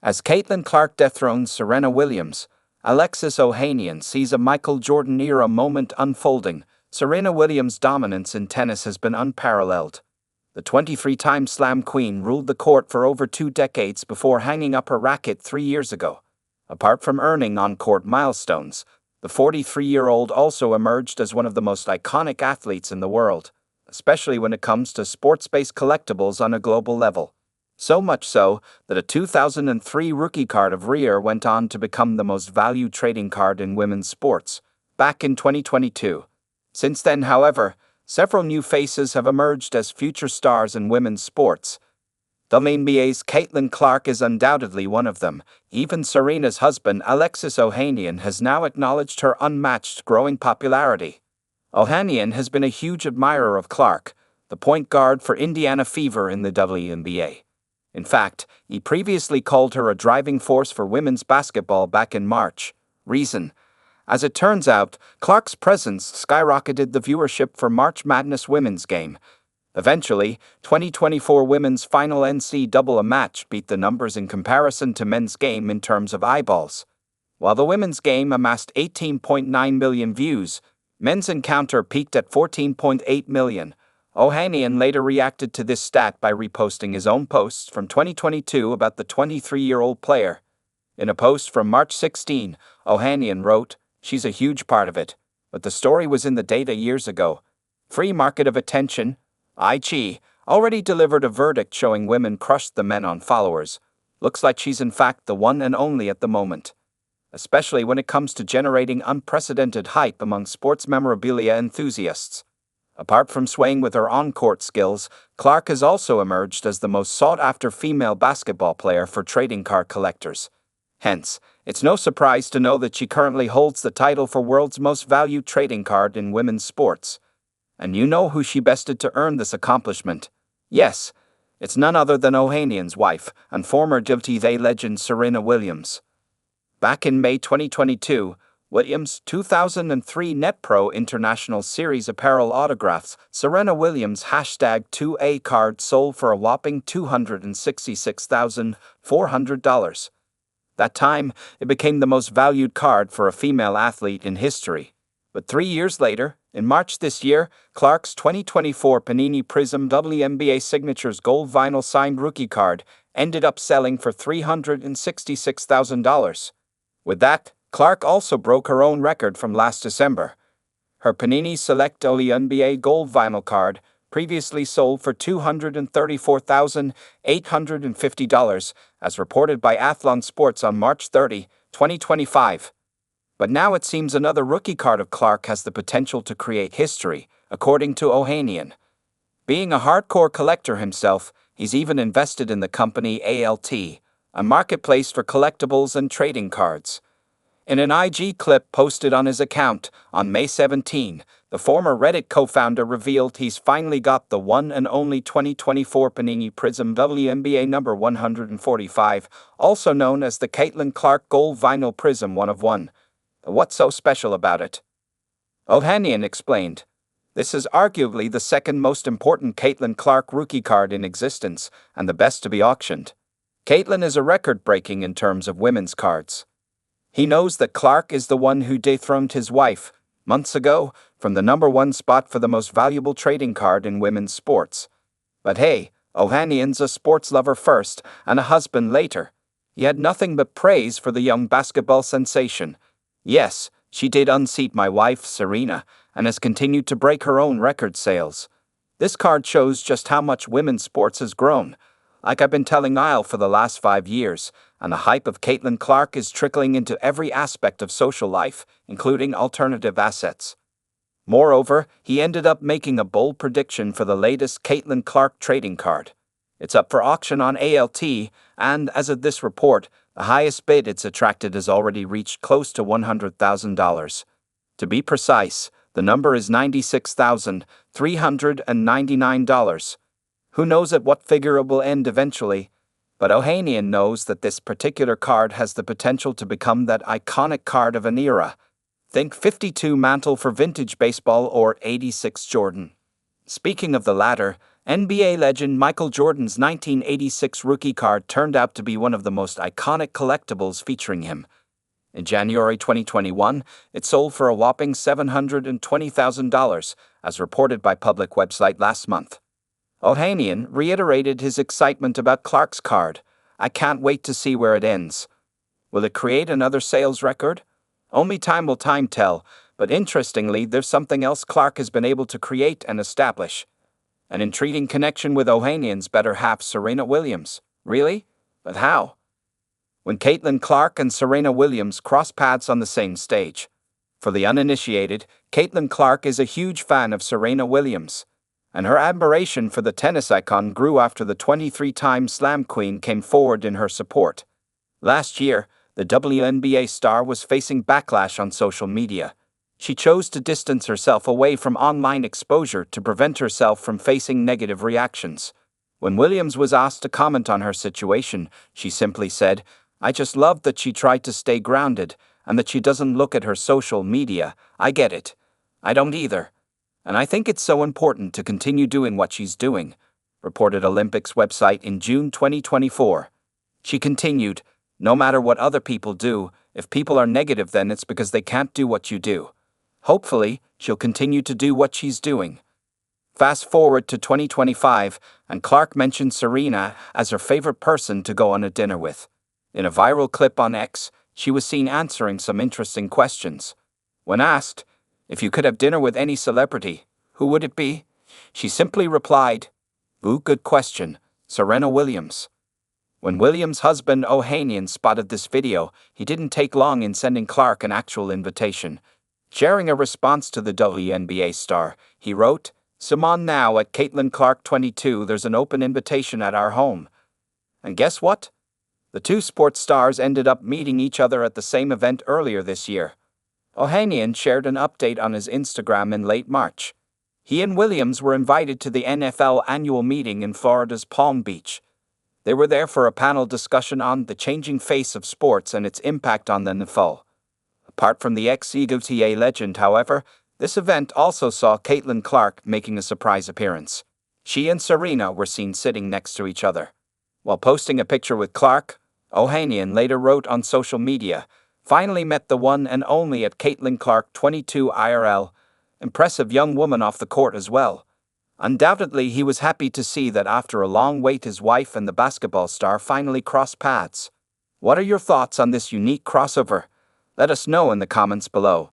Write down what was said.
As Caitlin Clark dethrones Serena Williams, Alexis Ohanian sees a Michael Jordan-era moment unfolding. Serena Williams' dominance in tennis has been unparalleled. The 23-time Slam Queen ruled the court for over 2 decades before hanging up her racket 3 years ago. Apart from earning on-court milestones, the 43-year-old also emerged as one of the most iconic athletes in the world, especially when it comes to sports-based collectibles on a global level. So much so that a 2003 rookie card of ReRe went on to become the most valued trading card in women's sports, back in 2022. Since then, however, several new faces have emerged as future stars in women's sports. WNBA's Caitlin Clark is undoubtedly one of them. Even Serena's husband, Alexis Ohanian, has now acknowledged her unmatched growing popularity. Ohanian has been a huge admirer of Clark, the point guard for Indiana Fever in the WNBA. In fact, he previously called her a driving force for women's basketball back in March. Reason: as it turns out, Clark's presence skyrocketed the viewership for March Madness women's game. Eventually, 2024 women's final NCAA match beat the numbers in comparison to men's game in terms of eyeballs. While the women's game amassed 18.9 million views, men's encounter peaked at 14.8 million. Ohanian later reacted to this stat by reposting his own posts from 2022 about the 23-year-old player. In a post from March 16, Ohanian wrote, "She's a huge part of it, but the story was in the data years ago. Free market of attention, IG, already delivered a verdict showing women crushed the men on followers. Looks like she's in fact the one and only at the moment." Especially when it comes to generating unprecedented hype among sports memorabilia enthusiasts. Apart from swaying with her on-court skills, Clark has also emerged as the most sought-after female basketball player for trading card collectors. Hence, it's no surprise to know that she currently holds the title for world's most valued trading card in women's sports. And you know who she bested to earn this accomplishment? Yes, it's none other than Ohanian's wife and former WTA legend Serena Williams. Back in May 2022, Williams' 2003 NetPro International Series apparel autographs Serena Williams #2A card sold for a whopping $266,400. That time, it became the most valued card for a female athlete in history. But 3 years later, in March this year, Clark's 2024 Panini Prism WNBA Signatures Gold Vinyl Signed Rookie card ended up selling for $366,000. With that, Clark also broke her own record from last December. Her Panini Select WNBA Gold Vinyl card previously sold for $234,850, as reported by Athlon Sports on March 30, 2025. But now it seems another rookie card of Clark has the potential to create history, according to Ohanian. Being a hardcore collector himself, he's even invested in the company ALT, a marketplace for collectibles and trading cards. In an IG clip posted on his account on May 17, the former Reddit co-founder revealed he's finally got the one and only 2024 Panini Prism WNBA number 145, also known as the Caitlin Clark Gold Vinyl Prism 1 of 1. What's so special about it? Ohanian explained, "This is arguably the second most important Caitlin Clark rookie card in existence and the best to be auctioned. Caitlin is a record-breaking in terms of women's cards. He knows that Clark is the one who dethroned his wife, months ago, from the number 1 spot for the most valuable trading card in women's sports. But hey, Ohanian's a sports lover first and a husband later. He had nothing but praise for the young basketball sensation. Yes, she did unseat my wife, Serena, and has continued to break her own record sales. This card shows just how much women's sports has grown. Like I've been telling Isle for the last 5 years, and the hype of Caitlin Clark is trickling into every aspect of social life, including alternative assets." Moreover, he ended up making a bold prediction for the latest Caitlin Clark trading card. It's up for auction on ALT, and as of this report, the highest bid it's attracted has already reached close to $100,000. To be precise, the number is $96,399. Who knows at what figure it will end eventually, but Ohanian knows that this particular card has the potential to become that iconic card of an era. Think 52 mantle for vintage baseball or 86 Jordan. Speaking of the latter, NBA legend Michael Jordan's 1986 rookie card turned out to be one of the most iconic collectibles featuring him. In January 2021, it sold for a whopping $720,000, as reported by public website last month. Ohanian reiterated his excitement about Clark's card. "I can't wait to see where it ends. Will it create another sales record? Only time will tell, but interestingly, there's something else Clark has been able to create and establish. An intriguing connection with Ohanian's better half, Serena Williams. Really? But how?" When Caitlin Clark and Serena Williams cross paths on the same stage. For the uninitiated, Caitlin Clark is a huge fan of Serena Williams, and her admiration for the tennis icon grew after the 23-time Slam Queen came forward in her support. Last year, the WNBA star was facing backlash on social media. She chose to distance herself away from online exposure to prevent herself from facing negative reactions. When Williams was asked to comment on her situation, she simply said, "I just love that she tried to stay grounded and that she doesn't look at her social media. I get it. I don't either. And I think it's so important to continue doing what she's doing," reported Olympics website in June 2024. She continued, "No matter what other people do, if people are negative, then it's because they can't do what you do. Hopefully, she'll continue to do what she's doing." Fast forward to 2025, and Clark mentioned Serena as her favorite person to go on a dinner with. In a viral clip on X, she was seen answering some interesting questions. When asked, "If you could have dinner with any celebrity, who would it be?" she simply replied, "Ooh, good question, Serena Williams." When Williams' husband Ohanian spotted this video, he didn't take long in sending Clark an actual invitation. Sharing a response to the WNBA star, he wrote, "Simon, now at Caitlin Clark 22, there's an open invitation at our home." And guess what? The two sports stars ended up meeting each other at the same event earlier this year. Ohanian shared an update on his Instagram in late March. He and Williams were invited to the NFL annual meeting in Florida's Palm Beach. They were there for a panel discussion on the changing face of sports and its impact on the NFL. Apart from the ex-EGOTA legend, however, this event also saw Caitlin Clark making a surprise appearance. She and Serena were seen sitting next to each other. While posting a picture with Clark, Ohanian later wrote on social media, "Finally met the one and only at Caitlin Clark 22 IRL. Impressive young woman off the court as well." Undoubtedly, he was happy to see that after a long wait his wife and the basketball star finally crossed paths. What are your thoughts on this unique crossover? Let us know in the comments below.